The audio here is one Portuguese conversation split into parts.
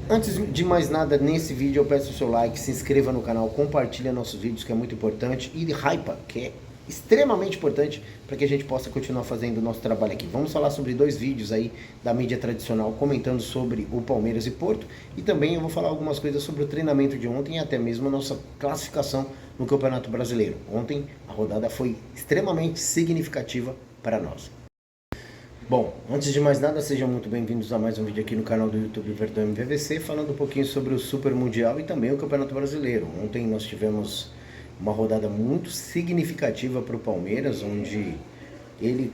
Antes de mais nada, nesse vídeo eu peço o seu like, se inscreva no canal, compartilha nossos vídeos, que é muito importante, e hypa, que é extremamente importante para que a gente possa continuar fazendo o nosso trabalho aqui. Vamos falar sobre 2 vídeos aí da mídia tradicional comentando sobre o Palmeiras e Porto, e também eu vou falar algumas coisas sobre o treinamento de ontem e até mesmo a nossa classificação no Campeonato Brasileiro. Ontem a rodada foi extremamente significativa para nós. Bom, antes de mais nada, sejam muito bem-vindos a mais um vídeo aqui no canal do YouTube Verdão MVVC, falando um pouquinho sobre o Super Mundial e também o Campeonato Brasileiro. Ontem nós tivemos uma rodada muito significativa para o Palmeiras, onde ele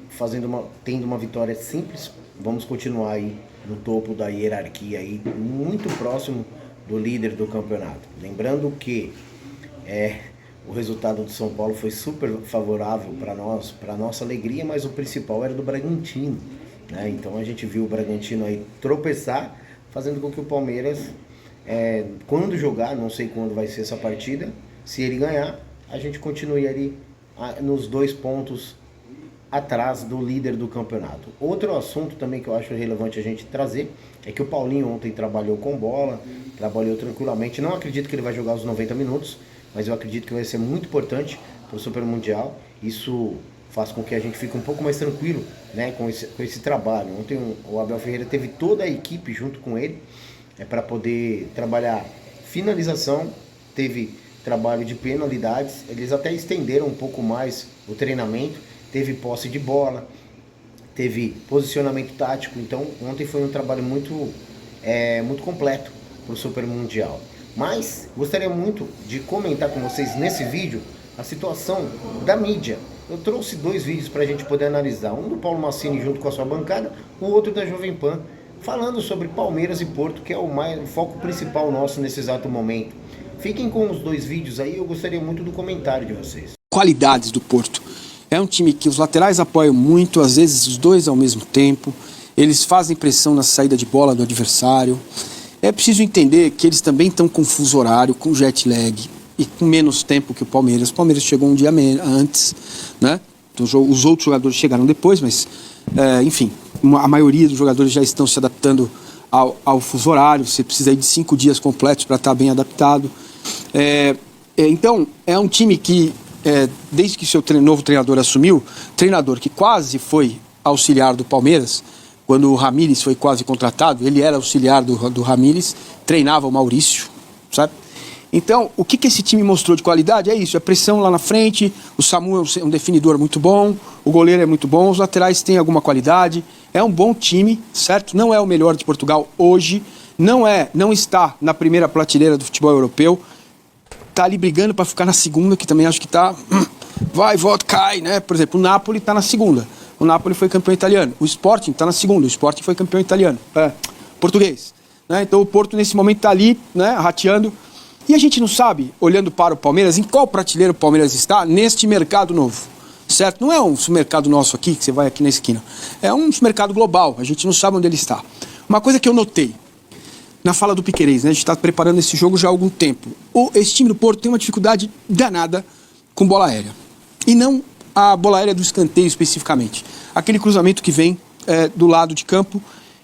tendo uma vitória simples, vamos continuar aí no topo da hierarquia, aí, muito próximo do líder do campeonato. Lembrando que o resultado do São Paulo foi super favorável para nós, para nossa alegria, mas o principal era do Bragantino, né? Então a gente viu o Bragantino aí tropeçar, fazendo com que o Palmeiras, quando jogar, não sei quando vai ser essa partida, se ele ganhar, a gente continue ali nos 2 pontos atrás do líder do campeonato. Outro assunto também que eu acho relevante a gente trazer é que o Paulinho ontem trabalhou com bola, trabalhou tranquilamente. Não acredito que ele vai jogar os 90 minutos, mas eu acredito que vai ser muito importante para o Super Mundial. Isso faz com que a gente fique um pouco mais tranquilo, né, com esse trabalho. Ontem o Abel Ferreira teve toda a equipe junto com ele para poder trabalhar finalização, teve trabalho de penalidades, eles até estenderam um pouco mais o treinamento, teve posse de bola, teve posicionamento tático. Então ontem foi um trabalho muito completo para o Super Mundial. Mas gostaria muito de comentar com vocês nesse vídeo a situação da mídia. Eu trouxe 2 vídeos para a gente poder analisar, um do Paulo Massini junto com a sua bancada, o outro da Jovem Pan, falando sobre Palmeiras e Porto, que é o foco principal nosso nesse exato momento. Fiquem com os 2 vídeos aí, eu gostaria muito do comentário de vocês. Qualidades do Porto. É um time que os laterais apoiam muito, às vezes os 2 ao mesmo tempo. Eles fazem pressão na saída de bola do adversário. É preciso entender que eles também estão com fuso horário, com jet lag e com menos tempo que o Palmeiras. O Palmeiras chegou um dia antes, né? Então, os outros jogadores chegaram depois, mas, enfim, a maioria dos jogadores já estão se adaptando ao fuso horário. Você precisa aí de 5 dias completos para estar bem adaptado. Então, é um time que, desde que seu novo treinador assumiu, treinador que quase foi auxiliar do Palmeiras, quando o Ramírez foi quase contratado, ele era auxiliar do Ramírez, treinava o Maurício, sabe? Então, o que esse time mostrou de qualidade é isso, é pressão lá na frente, o Samu é um definidor muito bom, o goleiro é muito bom, os laterais têm alguma qualidade, é um bom time, certo? Não é o melhor de Portugal hoje, não está na primeira prateleira do futebol europeu, está ali brigando para ficar na segunda, que também acho que está, vai, volta, cai, né? Por exemplo, o Napoli está na segunda. O Napoli foi campeão italiano. O Sporting está na segunda. O Sporting foi campeão italiano. Português. Né? Então o Porto nesse momento está ali, né, rateando. E a gente não sabe, olhando para o Palmeiras, em qual prateleira o Palmeiras está neste mercado novo. Certo? Não é um mercado nosso aqui, que você vai aqui na esquina. É um mercado global. A gente não sabe onde ele está. Uma coisa que eu notei na fala do Piquerez, né? A gente está preparando esse jogo já há algum tempo. Esse time do Porto tem uma dificuldade danada com bola aérea. E não a bola aérea do escanteio especificamente. Aquele cruzamento que vem do lado de campo,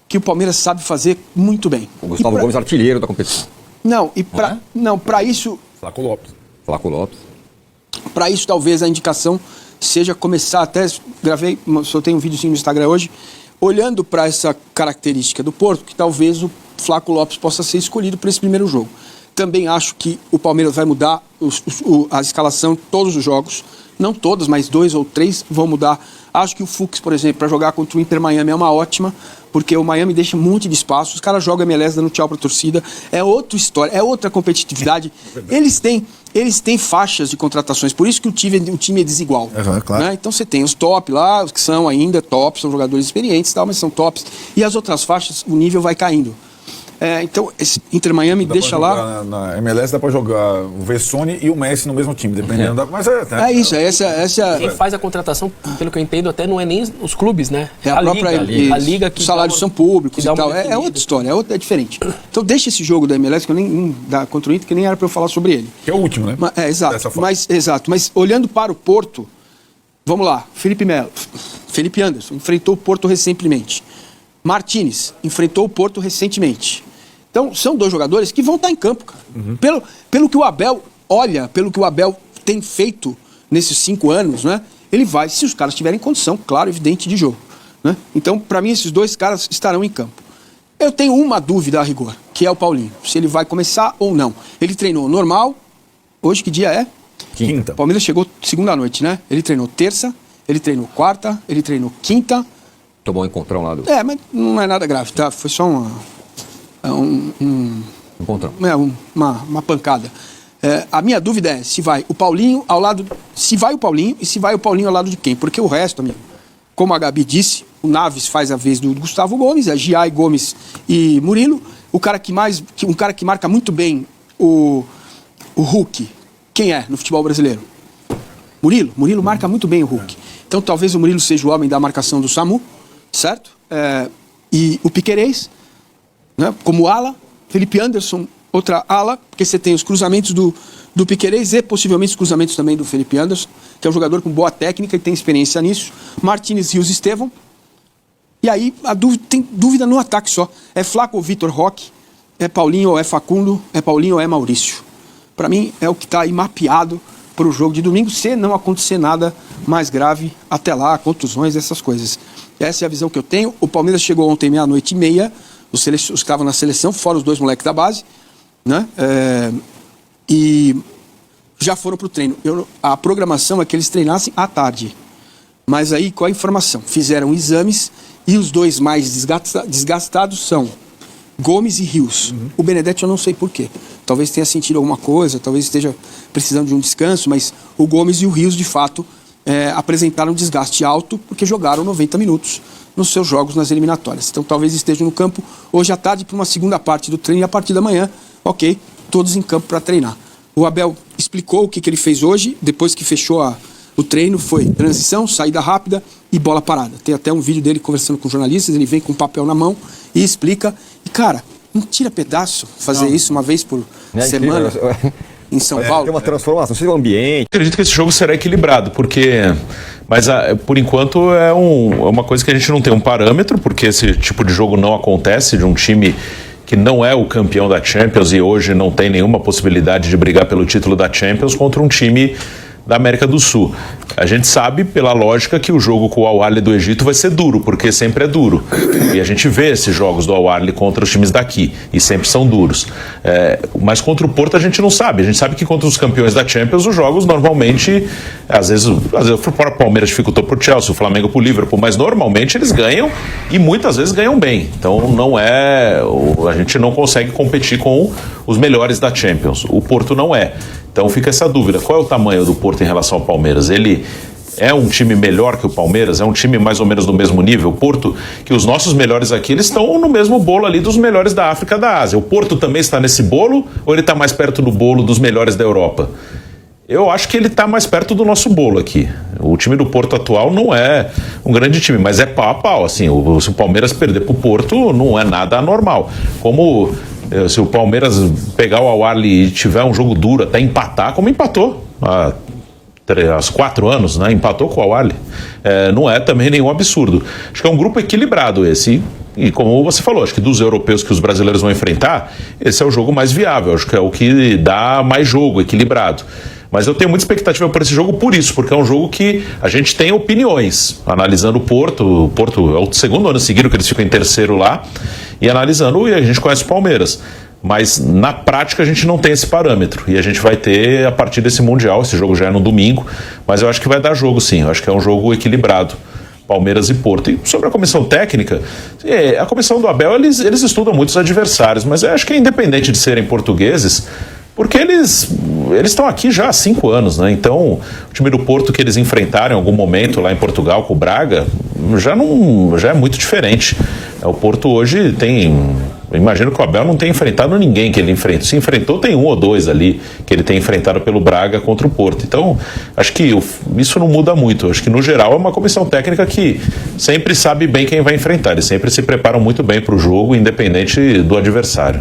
que o Palmeiras sabe fazer muito bem. O Gustavo Gomes, artilheiro da competição. Para isso... Flaco Lopes. Para isso, talvez a indicação seja começar, até soltei um vídeo no Instagram hoje, olhando para essa característica do Porto, que talvez o Flaco Lopes possa ser escolhido para esse primeiro jogo. Também acho que o Palmeiras vai mudar a escalação todos os jogos. Não todas, mas 2 ou 3 vão mudar. Acho que o Fux, por exemplo, para jogar contra o Inter Miami é uma ótima, porque o Miami deixa um monte de espaço, os caras jogam MLS dando tchau para a torcida, é outra história, é outra competitividade. Eles têm faixas de contratações, por isso que o time é desigual. Claro. Né? Então você tem os top lá, os que são ainda tops, são jogadores experientes, tal, mas são tops. E as outras faixas, o nível vai caindo. Então, esse Inter Miami deixa lá... Na MLS dá pra jogar o Vessone e o Messi no mesmo time, dependendo da... Mas Quem faz a contratação, pelo que eu entendo, até não é nem os clubes, né? É a própria liga que os salários são públicos e tal. É outra história, é diferente. Então deixa esse jogo da MLS, que eu nem contra o Inter, que nem era pra eu falar sobre ele. Que é o último, né? Exato. Mas olhando para o Porto, vamos lá, Felipe Anderson enfrentou o Porto recentemente. Martínez enfrentou o Porto recentemente. Então, são dois jogadores que vão estar em campo, cara. Pelo que o Abel olha, pelo que o Abel tem feito nesses 5 anos, né? Ele vai, se os caras tiverem condição, claro, evidente, de jogo, né? Então, para mim, esses dois caras estarão em campo. Eu tenho uma dúvida a rigor, que é o Paulinho. Se ele vai começar ou não. Ele treinou normal. Hoje que dia é? Quinta. O Palmeiras chegou segunda noite, né? Ele treinou terça, ele treinou quarta, ele treinou quinta. Tomou um encontrão lá do... Mas não é nada grave, tá? Foi só Encontrão. uma pancada. A minha dúvida é se vai o Paulinho ao lado... Se vai o Paulinho e se vai o Paulinho ao lado de quem? Porque o resto, amigo, como a Gabi disse, o Naves faz a vez do Gustavo Gomes, a Giai, Gomes e Murilo. Um cara que marca muito bem o Hulk. Quem é no futebol brasileiro? Murilo. Murilo marca muito bem o Hulk. Então talvez o Murilo seja o homem da marcação do SAMU, certo? E o Piquerez, né, como ala. Felipe Anderson, outra ala, porque você tem os cruzamentos do Piquerez e possivelmente os cruzamentos também do Felipe Anderson, que é um jogador com boa técnica e tem experiência nisso. Martínez, Rios, Estevão. E aí tem dúvida no ataque só. É Flaco ou Vitor Roque? É Paulinho ou é Facundo? É Paulinho ou é Maurício? Para mim é o que está aí mapeado para o jogo de domingo, se não acontecer nada mais grave até lá, contusões, essas coisas. Essa é a visão que eu tenho. O Palmeiras chegou ontem 00:30, os que estavam na seleção, fora os 2 moleques da base, né? E já foram para o treino. A programação é que eles treinassem à tarde. Mas aí, qual a informação? Fizeram exames e os 2 mais desgastados são Gomes e Rios. O Benedetti eu não sei porquê. Talvez tenha sentido alguma coisa, talvez esteja precisando de um descanso, mas o Gomes e o Rios, de fato, apresentaram um desgaste alto porque jogaram 90 minutos nos seus jogos nas eliminatórias. Então talvez estejam no campo hoje à tarde para uma segunda parte do treino e a partir da manhã, ok, todos em campo para treinar. O Abel explicou o que ele fez hoje, depois que fechou o treino, foi transição, saída rápida e bola parada. Tem até um vídeo dele conversando com jornalistas, ele vem com um papel na mão e explica. E, cara, não tira pedaço fazer isso uma vez por semana em São Paulo. Tem uma transformação, não sei o ambiente. Acredito que esse jogo será equilibrado, mas por enquanto é uma coisa que a gente não tem um parâmetro, porque esse tipo de jogo não acontece de um time que não é o campeão da Champions e hoje não tem nenhuma possibilidade de brigar pelo título da Champions contra um time da América do Sul. A gente sabe, pela lógica, que o jogo com o Al-Ahly do Egito vai ser duro, porque sempre é duro. E a gente vê esses jogos do Al-Ahly contra os times daqui, e sempre são duros. Mas contra o Porto a gente não sabe. A gente sabe que contra os campeões da Champions, os jogos normalmente, às vezes o próprio Palmeiras dificultou pro Chelsea, o Flamengo pro Liverpool, mas normalmente eles ganham e muitas vezes ganham bem. Então a gente não consegue competir com os melhores da Champions. O Porto não é. Então fica essa dúvida, qual é o tamanho do Porto em relação ao Palmeiras? Ele é um time melhor que o Palmeiras? É um time mais ou menos do mesmo nível? O Porto, que os nossos melhores aqui, eles estão no mesmo bolo ali dos melhores da África e da Ásia. O Porto também está nesse bolo ou ele está mais perto do bolo dos melhores da Europa? Eu acho que ele está mais perto do nosso bolo aqui. O time do Porto atual não é um grande time, mas é pau a pau. Assim, se o Palmeiras perder para o Porto, não é nada anormal. Como se o Palmeiras pegar o Al-Ahly e tiver um jogo duro, até empatar, como empatou há 4 anos, né? Empatou com o Al-Ahly. Não é também nenhum absurdo. Acho que é um grupo equilibrado esse. E como você falou, acho que dos europeus que os brasileiros vão enfrentar, esse é o jogo mais viável. Acho que é o que dá mais jogo, equilibrado. Mas eu tenho muita expectativa por esse jogo por isso, porque é um jogo que a gente tem opiniões. Analisando o Porto é o 2º ano seguido que eles ficam em 3º lá, e analisando, e a gente conhece o Palmeiras. Mas na prática a gente não tem esse parâmetro, e a gente vai ter a partir desse Mundial, esse jogo já é no domingo, mas eu acho que vai dar jogo sim, eu acho que é um jogo equilibrado. Palmeiras e Porto. E sobre a comissão técnica, a comissão do Abel, eles estudam muitos adversários, mas eu acho que é independente de serem portugueses, porque eles estão aqui já há 5 anos, né? Então, o time do Porto que eles enfrentaram em algum momento lá em Portugal com o Braga, já é muito diferente. O Porto hoje eu imagino que o Abel não tem enfrentado ninguém que ele enfrenta. Se enfrentou, tem 1 ou 2 ali que ele tem enfrentado pelo Braga contra o Porto. Então, acho que isso não muda muito. Acho que, no geral, é uma comissão técnica que sempre sabe bem quem vai enfrentar. Eles sempre se preparam muito bem para o jogo, independente do adversário.